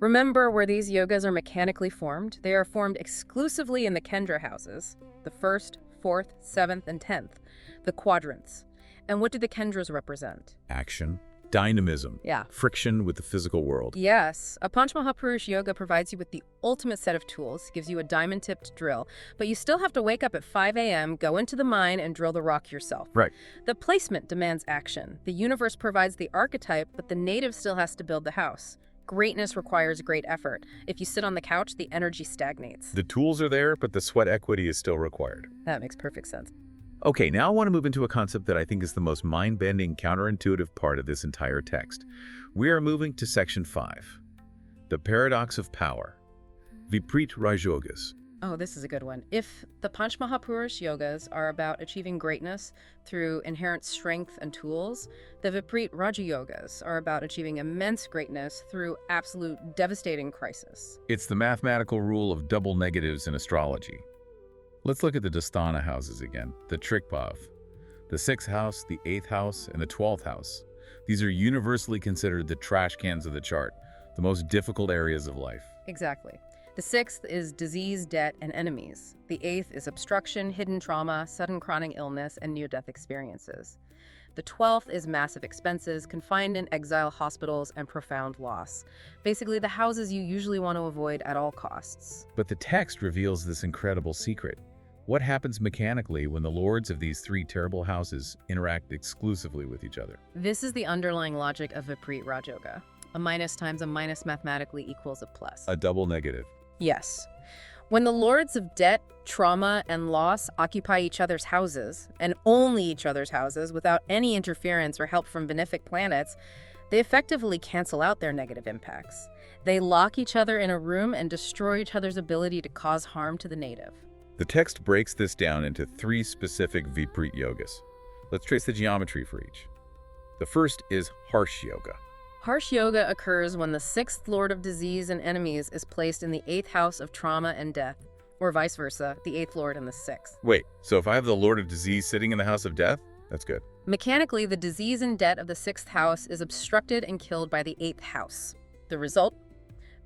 Remember where these yogas are mechanically formed? They are formed exclusively in the Kendra houses, the 1st, 4th, 7th, and 10th, the quadrants. And what do the Kendras represent? Action, dynamism, friction with the physical world. Yes, a Panchmahapurush Yoga provides you with the ultimate set of tools, gives you a diamond-tipped drill, but you still have to wake up at 5 a.m., go into the mine, and drill the rock yourself. Right. The placement demands action. The universe provides the archetype, but the native still has to build the house. Greatness requires great effort. If you sit on the couch, the energy stagnates. The tools are there, but the sweat equity is still required. That makes perfect sense. Okay, now I want to move into a concept that I think is the most mind-bending, counterintuitive part of this entire text. We are moving to section 5, the paradox of power. Vipreet Rajyogas. Oh, this is a good one. If the Panchmahapurush Yogas are about achieving greatness through inherent strength and tools, the Vipreet Rajyogas are about achieving immense greatness through absolute devastating crisis. It's the mathematical rule of double negatives in astrology. Let's look at the Dasthana houses again, the Trikbhav, the 6th house, the 8th house, and the 12th house. These are universally considered the trash cans of the chart, the most difficult areas of life. Exactly. The 6th is disease, debt, and enemies. The 8th is obstruction, hidden trauma, sudden chronic illness, and near-death experiences. The 12th is massive expenses, confined in exile hospitals, and profound loss. Basically, the houses you usually want to avoid at all costs. But the text reveals this incredible secret. What happens mechanically when the lords of these 3 terrible houses interact exclusively with each other? This is the underlying logic of Vipreet Raj Yoga. A minus times a minus mathematically equals a plus. A double negative. Yes. When the lords of debt, trauma, and loss occupy each other's houses, and only each other's houses, without any interference or help from benefic planets, they effectively cancel out their negative impacts. They lock each other in a room and destroy each other's ability to cause harm to the native. The text breaks this down into 3 specific Vipreet Yogas. Let's trace the geometry for each. The first is harsh yoga. Harsh yoga occurs when the 6th lord of disease and enemies is placed in the 8th house of trauma and death, or vice versa, the 8th lord in the 6th. Wait, so if I have the lord of disease sitting in the house of death, that's good. Mechanically, the disease and debt of the 6th house is obstructed and killed by the 8th house. The result?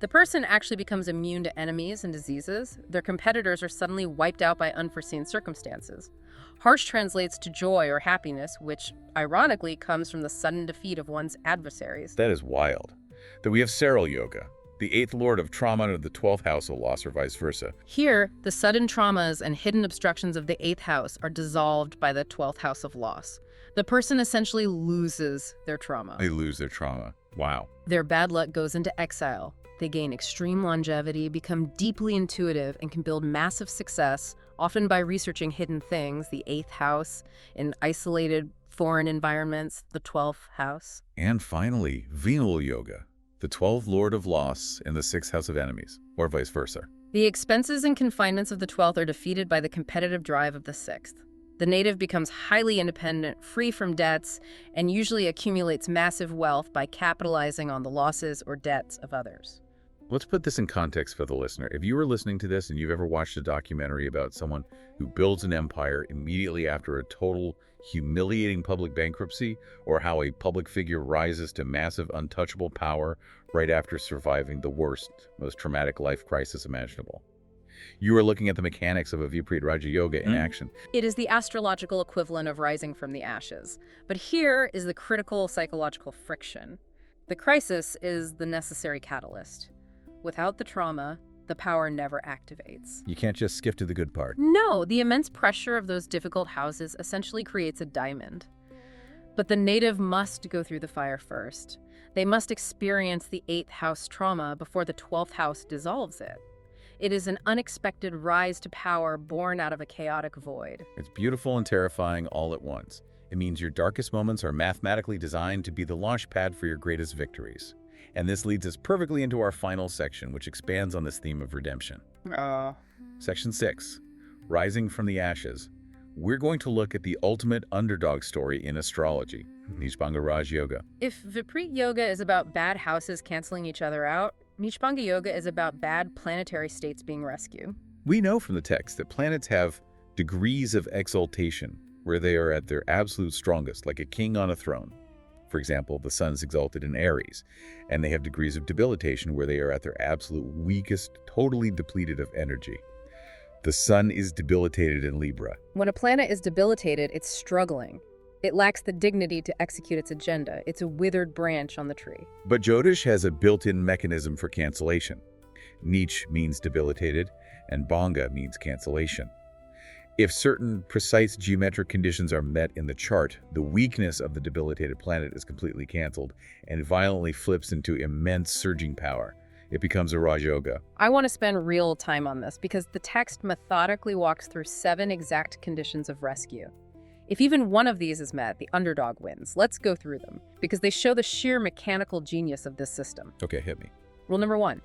The person actually becomes immune to enemies and diseases. Their competitors are suddenly wiped out by unforeseen circumstances. Harsh translates to joy or happiness, which, ironically, comes from the sudden defeat of one's adversaries. That is wild. Then we have Saral Yoga, the 8th lord of trauma and of the 12th house of loss, or vice versa. Here, the sudden traumas and hidden obstructions of the 8th house are dissolved by the 12th house of loss. The person essentially loses their trauma. They lose their trauma. Wow. Their bad luck goes into exile. They gain extreme longevity, become deeply intuitive, and can build massive success, often by researching hidden things, the 8th house, in isolated foreign environments, the 12th house. And finally, Venal Yoga, the 12th lord of loss in the 6th house of enemies, or vice versa. The expenses and confinements of the 12th are defeated by the competitive drive of the 6th. The native becomes highly independent, free from debts, and usually accumulates massive wealth by capitalizing on the losses or debts of others. Let's put this in context for the listener. If you were listening to this and you've ever watched a documentary about someone who builds an empire immediately after a total humiliating public bankruptcy, or how a public figure rises to massive untouchable power right after surviving the worst, most traumatic life crisis imaginable, you are looking at the mechanics of a Vipreet Raj Yoga in action. It is the astrological equivalent of rising from the ashes. But here is the critical psychological friction. The crisis is the necessary catalyst. Without the trauma, the power never activates. You can't just skip to the good part. No, the immense pressure of those difficult houses essentially creates a diamond. But the native must go through the fire first. They must experience the 8th house trauma before the 12th house dissolves it. It is an unexpected rise to power born out of a chaotic void. It's beautiful and terrifying all at once. It means your darkest moments are mathematically designed to be the launch pad for your greatest victories. And this leads us perfectly into our final section, which expands on this theme of redemption. Section 6, Rising from the Ashes. We're going to look at the ultimate underdog story in astrology, Neechbhanga Raj Yoga. If Vipreet Yoga is about bad houses canceling each other out, Neechbhanga Yoga is about bad planetary states being rescued. We know from the text that planets have degrees of exaltation, where they are at their absolute strongest, like a king on a throne. For example, the sun is exalted in Aries, and they have degrees of debilitation where they are at their absolute weakest, totally depleted of energy. The sun is debilitated in Libra. When a planet is debilitated, it's struggling. It lacks the dignity to execute its agenda. It's a withered branch on the tree. But Jyotish has a built-in mechanism for cancellation. Neech means debilitated, and Bhanga means cancellation. If certain precise geometric conditions are met in the chart, the weakness of the debilitated planet is completely canceled and violently flips into immense surging power. It becomes a Raj Yoga. I want to spend real time on this because the text methodically walks through 7 exact conditions of rescue. If even one of these is met, the underdog wins. Let's go through them because they show the sheer mechanical genius of this system. Okay, hit me. Rule number 1.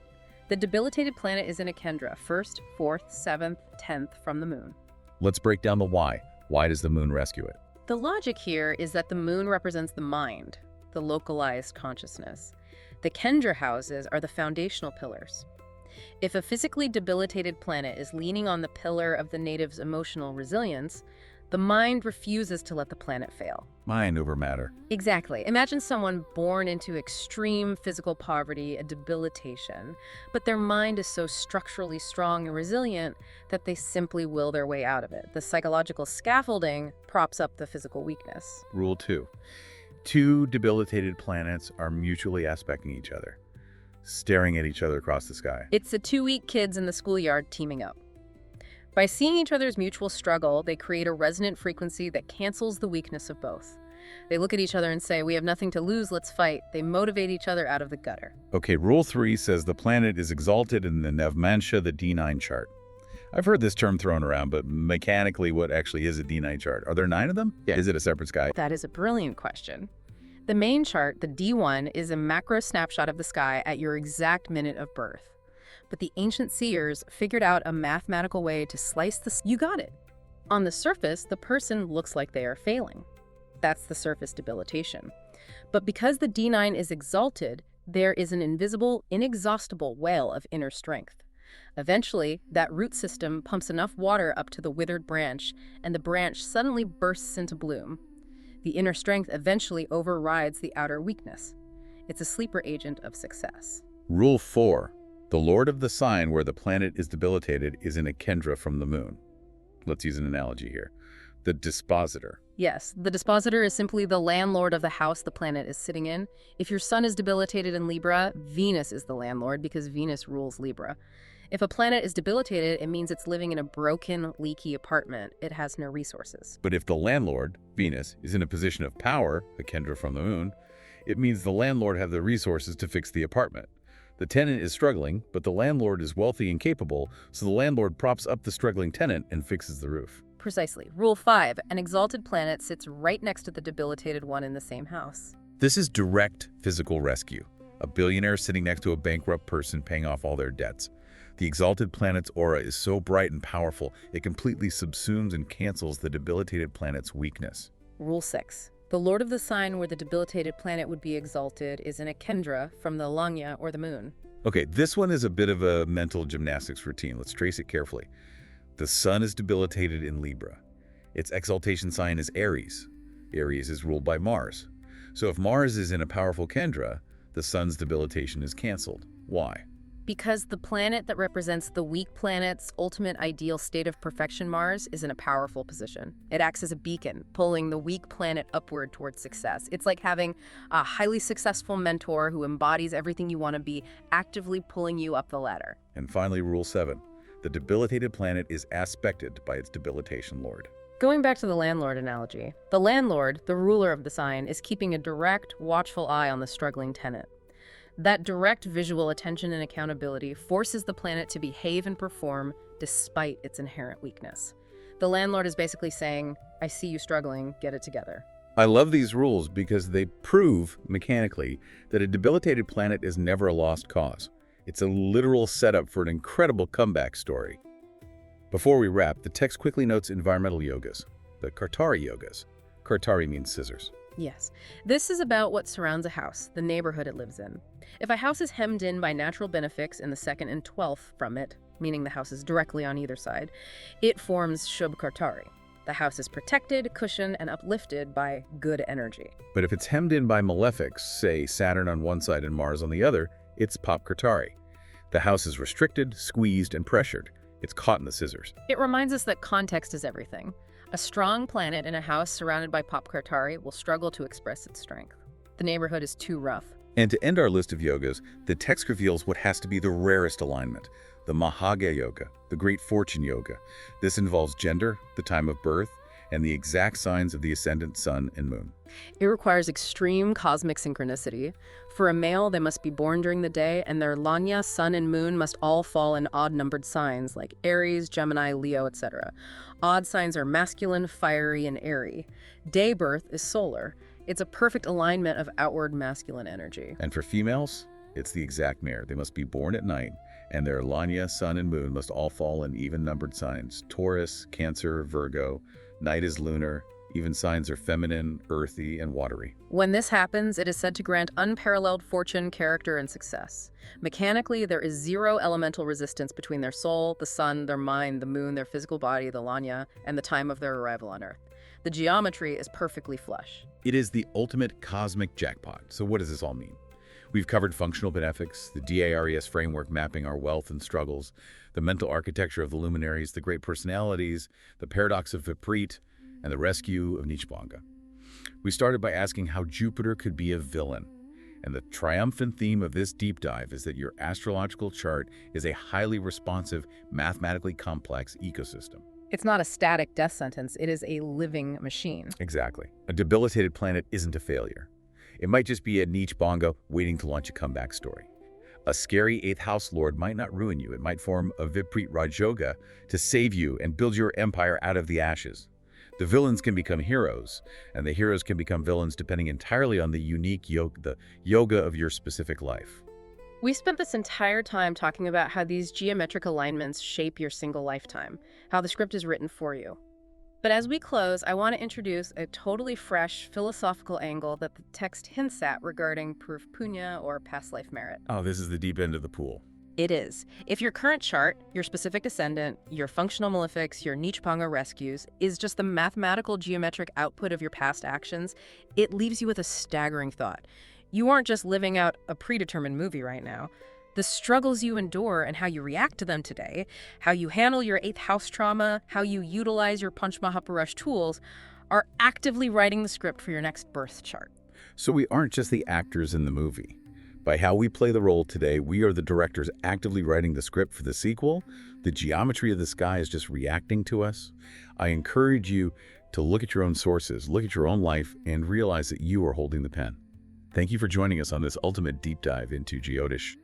The debilitated planet is in a Kendra, 1st, 4th, 7th, 10th from the moon. Let's break down the why. Why does the moon rescue it? The logic here is that the moon represents the mind, the localized consciousness. The Kendra houses are the foundational pillars. If a physically debilitated planet is leaning on the pillar of the native's emotional resilience, the mind refuses to let the planet fail. Mind over matter. Exactly. Imagine someone born into extreme physical poverty, a debilitation, but their mind is so structurally strong and resilient that they simply will their way out of it. The psychological scaffolding props up the physical weakness. Rule 2. 2 debilitated planets are mutually aspecting each other, staring at each other across the sky. It's the 2 weak kids in the schoolyard teaming up. By seeing each other's mutual struggle, they create a resonant frequency that cancels the weakness of both. They look at each other and say, "We have nothing to lose, let's fight." They motivate each other out of the gutter. Okay, Rule 3 says the planet is exalted in the Navmansha, the D9 chart. I've heard this term thrown around, but mechanically, what actually is a D9 chart? Are there 9 of them? Yeah. Is it a separate sky? That is a brilliant question. The main chart, the D1, is a macro snapshot of the sky at your exact minute of birth. But the ancient seers figured out a mathematical way to slice the... You got it. On the surface, the person looks like they are failing. That's the surface debilitation. But because the D9 is exalted, there is an invisible, inexhaustible well of inner strength. Eventually, that root system pumps enough water up to the withered branch, and the branch suddenly bursts into bloom. The inner strength eventually overrides the outer weakness. It's a sleeper agent of success. Rule 4. The lord of the sign where the planet is debilitated is in a kendra from the moon. Let's use an analogy here. The dispositor. Yes, the dispositor is simply the landlord of the house the planet is sitting in. If your sun is debilitated in Libra, Venus is the landlord because Venus rules Libra. If a planet is debilitated, it means it's living in a broken, leaky apartment. It has no resources. But if the landlord, Venus, is in a position of power, a kendra from the moon, it means the landlord has the resources to fix the apartment. The tenant is struggling, but the landlord is wealthy and capable, so the landlord props up the struggling tenant and fixes the roof. Precisely. Rule 5. An exalted planet sits right next to the debilitated one in the same house. This is direct physical rescue. A billionaire sitting next to a bankrupt person paying off all their debts. The exalted planet's aura is so bright and powerful, it completely subsumes and cancels the debilitated planet's weakness. Rule 6. The lord of the sign where the debilitated planet would be exalted is in a kendra from the Lagna or the moon. Okay, this one is a bit of a mental gymnastics routine. Let's trace it carefully. The sun is debilitated in Libra. Its exaltation sign is Aries. Aries is ruled by Mars. So if Mars is in a powerful kendra, the sun's debilitation is canceled. Why? Because the planet that represents the weak planet's ultimate ideal state of perfection, Mars, is in a powerful position. It acts as a beacon, pulling the weak planet upward towards success. It's like having a highly successful mentor who embodies everything you want to be, actively pulling you up the ladder. And finally, Rule 7. The debilitated planet is aspected by its debilitation lord. Going back to the landlord analogy, the landlord, the ruler of the sign, is keeping a direct, watchful eye on the struggling tenant. That direct visual attention and accountability forces the planet to behave and perform despite its inherent weakness. The landlord is basically saying, I see you struggling, get it together. I love these rules because they prove, mechanically, that a debilitated planet is never a lost cause. It's a literal setup for an incredible comeback story. Before we wrap, the text quickly notes environmental yogas, the Kartari yogas. Kartari means scissors. Yes, this is about what surrounds a house, the neighborhood it lives in. If a house is hemmed in by natural benefics in the 2nd and 12th from it, meaning the house is directly on either side, it forms Shubh Kartari. The house is protected, cushioned, and uplifted by good energy. But if it's hemmed in by malefics, say Saturn on one side and Mars on the other, it's Pop Kartari. The house is restricted, squeezed, and pressured. It's caught in the scissors. It reminds us that context is everything. A strong planet in a house surrounded by Pop Kartari will struggle to express its strength. The neighborhood is too rough. And to end our list of yogas, the text reveals what has to be the rarest alignment, the Mahagya Yoga, the Great Fortune Yoga. This involves gender, the time of birth, and the exact signs of the ascendant sun and moon. It requires extreme cosmic synchronicity. For a male, they must be born during the day, and their Lagna, sun, and moon must all fall in odd-numbered signs like Aries, Gemini, Leo, etc. Odd signs are masculine, fiery, and airy. Day birth is solar. It's a perfect alignment of outward masculine energy. And for females, it's the exact mirror. They must be born at night, and their Lagna, sun, and moon must all fall in even-numbered signs. Taurus, Cancer, Virgo. Night is lunar. Even signs are feminine, earthy, and watery. When this happens, it is said to grant unparalleled fortune, character, and success. Mechanically, there is zero elemental resistance between their soul, the sun, their mind, the moon, their physical body, the Lagna, and the time of their arrival on Earth. The geometry is perfectly flush. It is the ultimate cosmic jackpot. So what does this all mean? We've covered functional benefics, the D.A.R.E.S framework mapping our wealth and struggles, the mental architecture of the luminaries, the great personalities, the paradox of Vipreet, and the rescue of Neechbhanga. We started by asking how Jupiter could be a villain. And the triumphant theme of this deep dive is that your astrological chart is a highly responsive, mathematically complex ecosystem. It's not a static death sentence, it is a living machine. Exactly. A debilitated planet isn't a failure. It might just be a Neechbhanga waiting to launch a comeback story. A scary 8th house lord might not ruin you. It might form a Vipreet Raj Yoga to save you and build your empire out of the ashes. The villains can become heroes, and the heroes can become villains depending entirely on the unique yoke, the yoga of your specific life. We spent this entire time talking about how these geometric alignments shape your single lifetime, how the script is written for you. But as we close, I want to introduce a totally fresh philosophical angle that the text hints at regarding proof punya or past life merit. Oh, this is the deep end of the pool. It is. If your current chart, your specific descendant, your functional malefics, your Neechbhanga rescues, is just the mathematical geometric output of your past actions, it leaves you with a staggering thought. You aren't just living out a predetermined movie right now. The struggles you endure and how you react to them today, how you handle your 8th house trauma, how you utilize your Panchmahapurush tools, are actively writing the script for your next birth chart. So we aren't just the actors in the movie. By how we play the role today, we are the directors actively writing the script for the sequel. The geometry of the sky is just reacting to us. I encourage you to look at your own sources, look at your own life, and realize that you are holding the pen. Thank you for joining us on this ultimate deep dive into Jyotish.